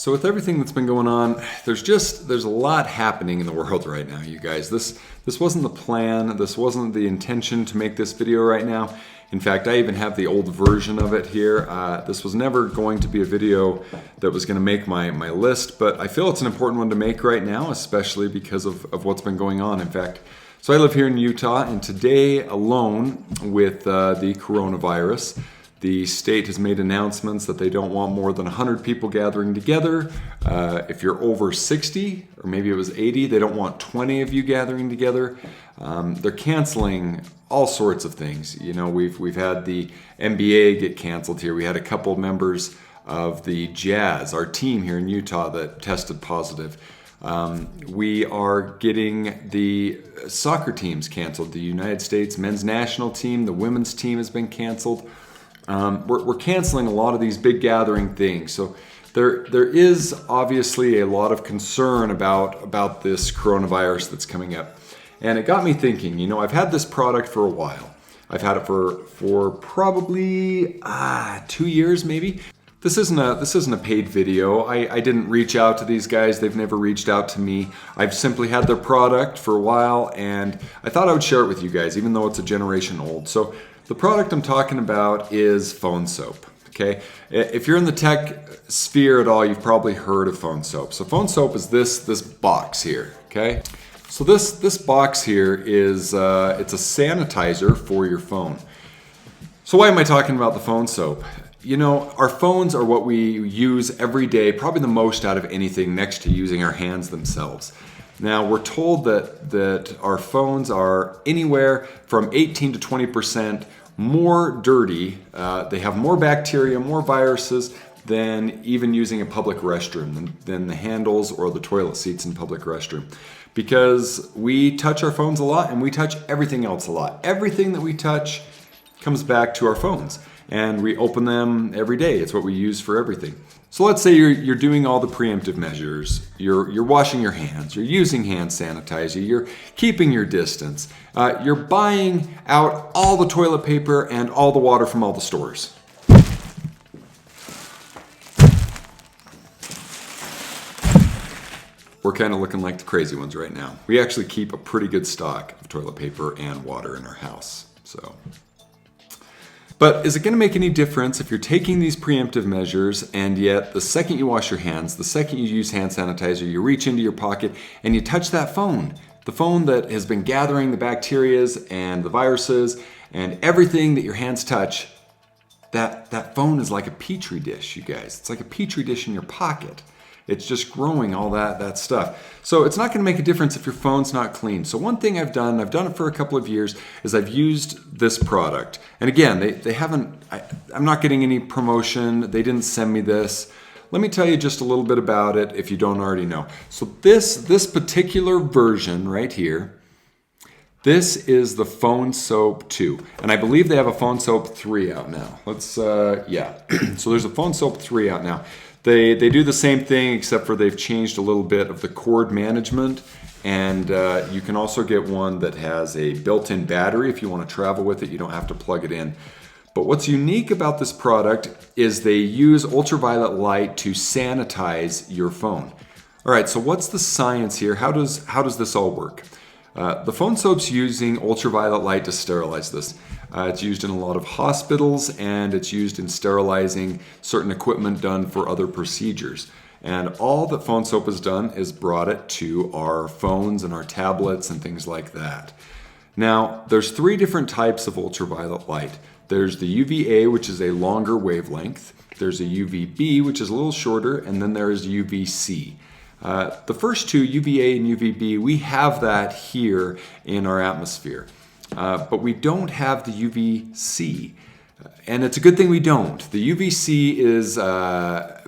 So with everything that's been going on, there's a lot happening in the world right now, you guys. This wasn't the plan. This wasn't the intention to make this video right now. In fact, I even have the old version of it here. This was never going to be a video that was going to make my list, but I feel it's an important one to make right now, especially because of what's been going on. In fact, so I live here in Utah, and today alone with the coronavirus, the state has made announcements that they don't want more than 100 people gathering together. If you're over 60, or maybe it was 80, they don't want 20 of you gathering together. They're canceling all sorts of things. You know, we've had the NBA get canceled here. We had a couple of members of the Jazz, our team here in Utah, that tested positive. We are getting the soccer teams canceled. The United States men's national team, the women's team has been canceled. We're canceling a lot of these big gathering things. So there is obviously a lot of concern about this coronavirus that's coming up. And it got me thinking, you know, I've had this product for a while. I've had it for probably 2 years maybe. This isn't a paid video. I didn't reach out to these guys. They've never reached out to me. I've simply had their product for a while, and I thought I would share it with you guys, even though it's a generation old. So the product I'm talking about is PhoneSoap. Okay, if you're in the tech sphere at all, you've probably heard of PhoneSoap. So PhoneSoap is this box here. Okay, so this box here is it's a sanitizer for your phone. So why am I talking about the PhoneSoap? You know, our phones are what we use every day, probably the most out of anything, next to using our hands themselves. Now, we're told that our phones are anywhere from 18 to 20% more dirty. They have more bacteria, more viruses than even using a public restroom, than the handles or the toilet seats in public restroom. Because we touch our phones a lot, and we touch everything else a lot. Everything that we touch comes back to our phones, and we open them every day. It's what we use for everything. So let's say you're doing all the preemptive measures. You're washing your hands. You're using hand sanitizer. You're keeping your distance. You're buying out all the toilet paper and all the water from all the stores. We're kind of looking like the crazy ones right now. We actually keep a pretty good stock of toilet paper and water in our house. But is it going to make any difference if you're taking these preemptive measures, and yet the second you wash your hands, the second you use hand sanitizer, you reach into your pocket and you touch that phone, the phone that has been gathering the bacterias and the viruses and everything that your hands touch? That phone is like a petri dish, you guys. It's like a petri dish in your pocket. It's just growing all that stuff. So it's not going to make a difference if your phone's not clean. So one thing I've done it for a couple of years, is I've used this product. And again, they haven't, I'm not getting any promotion. They didn't send me this. Let me tell you just a little bit about it if you don't already know. So this particular version right here, this is the PhoneSoap 2. And I believe they have a PhoneSoap 3 out now. Yeah. So there's a PhoneSoap 3 out now. They do the same thing, except for they've changed a little bit of the cord management, and you can also get one that has a built-in battery. If you want to travel with it, you don't have to plug it in. But what's unique about this product is they use ultraviolet light to sanitize your phone. All right, so what's the science here? How does this all work? The PhoneSoap's using ultraviolet light to sterilize this. It's used in a lot of hospitals, and it's used in sterilizing certain equipment done for other procedures. And all that PhoneSoap has done is brought it to our phones and our tablets and things like that. Now, there's 3 different types of ultraviolet light. There's the UVA, which is a longer wavelength. There's a UVB, which is a little shorter, and then there's UVC. The first two, UVA and UVB, we have that here in our atmosphere. But we don't have the UVC. And it's a good thing we don't. The UVC is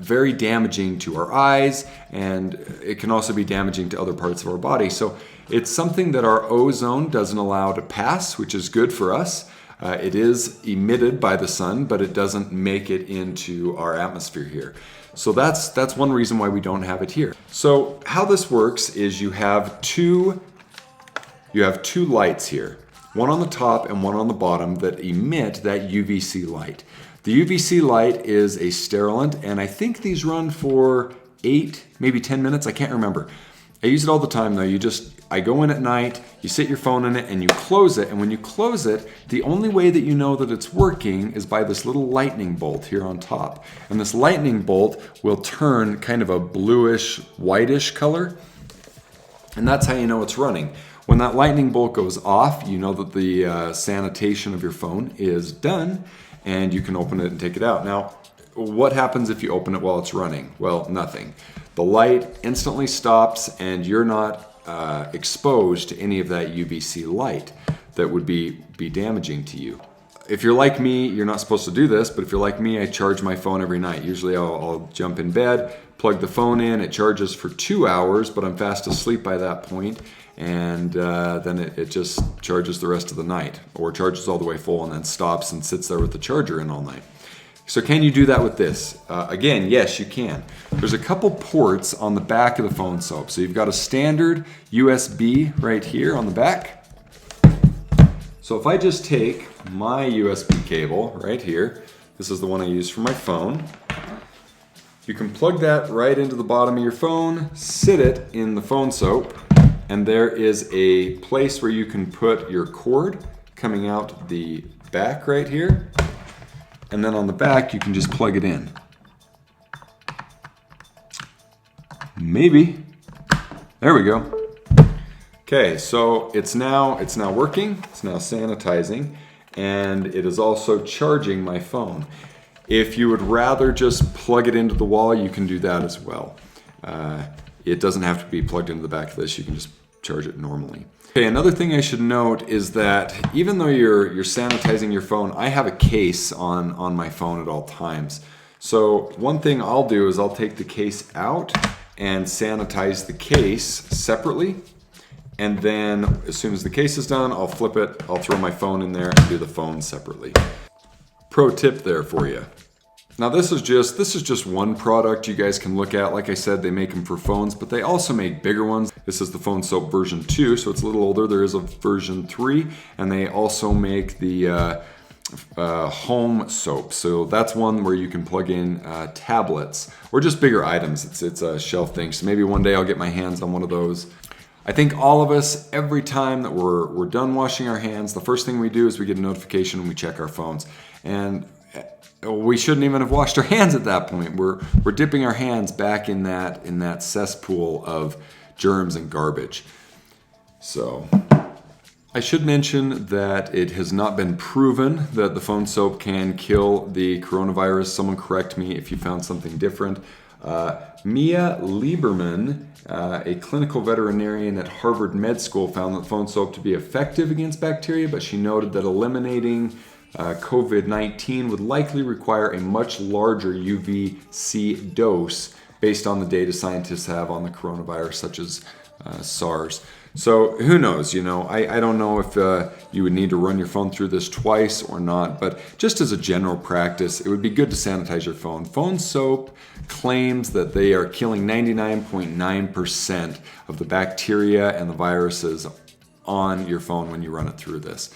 very damaging to our eyes, and it can also be damaging to other parts of our body. So it's something that our ozone doesn't allow to pass, which is good for us. It is emitted by the sun, but it doesn't make it into our atmosphere here. So that's one reason why we don't have it here. So how this works is you have two lights here. One on the top and one on the bottom that emit that UVC light. The UVC light is a sterilant, and I think these run for 8, maybe 10 minutes. I can't remember. I use it all the time though. I go in at night, you sit your phone in it and you close it. And when you close it, the only way that you know that it's working is by this little lightning bolt here on top. And this lightning bolt will turn kind of a bluish, whitish color. And that's how you know it's running. When that lightning bolt goes off, you know that the sanitation of your phone is done and you can open it and take it out. Now, what happens if you open it while it's running? Well, nothing. The light instantly stops and you're not exposed to any of that UVC light that would be damaging to you. If you're like me, you're not supposed to do this, but if you're like me, I charge my phone every night. Usually I'll jump in bed, plug the phone in, it charges for 2 hours, but I'm fast asleep by that point, and then it just charges the rest of the night, or charges all the way full and then stops and sits there with the charger in all night. So can you do that with this? Again, yes, you can. There's a couple ports on the back of the PhoneSoap. So you've got a standard USB right here on the back. So if I just take my USB cable right here, this is the one I use for my phone. You can plug that right into the bottom of your phone, sit it in the PhoneSoap, and there is a place where you can put your cord coming out the back right here. And then on the back, you can just plug it in. Maybe. There we go. Okay, so it's now working. It's now sanitizing, and it is also charging my phone. If you would rather just plug it into the wall, you can do that as well. It doesn't have to be plugged into the back of this. You can just charge it normally. Okay, another thing I should note is that even though you're sanitizing your phone, I have a case on my phone at all times. So one thing I'll do is I'll take the case out and sanitize the case separately. And then as soon as the case is done, I'll flip it, I'll throw my phone in there and do the phone separately. Pro tip there for you. Now this is just one product you guys can look at. Like I said, they make them for phones, but they also make bigger ones. This is the PhoneSoap version 2, so it's a little older. There is a version 3, and they also make the home soap. So that's one where you can plug in tablets or just bigger items. It's a shelf thing. So maybe one day I'll get my hands on one of those. I think all of us, every time that we're done washing our hands, the first thing we do is we get a notification and we check our phones. And we shouldn't even have washed our hands at that point. We're dipping our hands back in that cesspool of germs and garbage. So I should mention that it has not been proven that the PhoneSoap can kill the coronavirus. Someone correct me if you found something different. Mia Lieberman, a clinical veterinarian at Harvard Med School, found that PhoneSoap to be effective against bacteria, but she noted that eliminating COVID-19 would likely require a much larger UVC dose based on the data scientists have on the coronavirus, such as SARS. So who knows, I don't know if you would need to run your phone through this twice or not, but just as a general practice, it would be good to sanitize your phone. PhoneSoap claims that they are killing 99.9% of the bacteria and the viruses on your phone when you run it through this.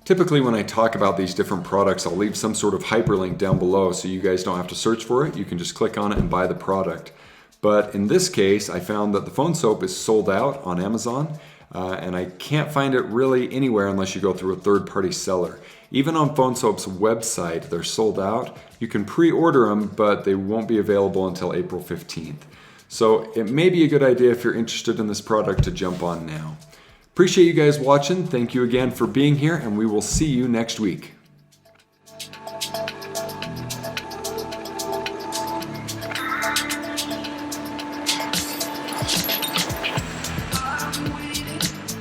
Typically when I talk about these different products, I'll leave some sort of hyperlink down below so you guys don't have to search for it. You can just click on it and buy the product. But in this case, I found that the PhoneSoap is sold out on Amazon, and I can't find it really anywhere unless you go through a third-party seller. Even on PhoneSoap's website, they're sold out. You can pre-order them, but they won't be available until April 15th. So it may be a good idea if you're interested in this product to jump on now. Appreciate you guys watching. Thank you again for being here, and we will see you next week.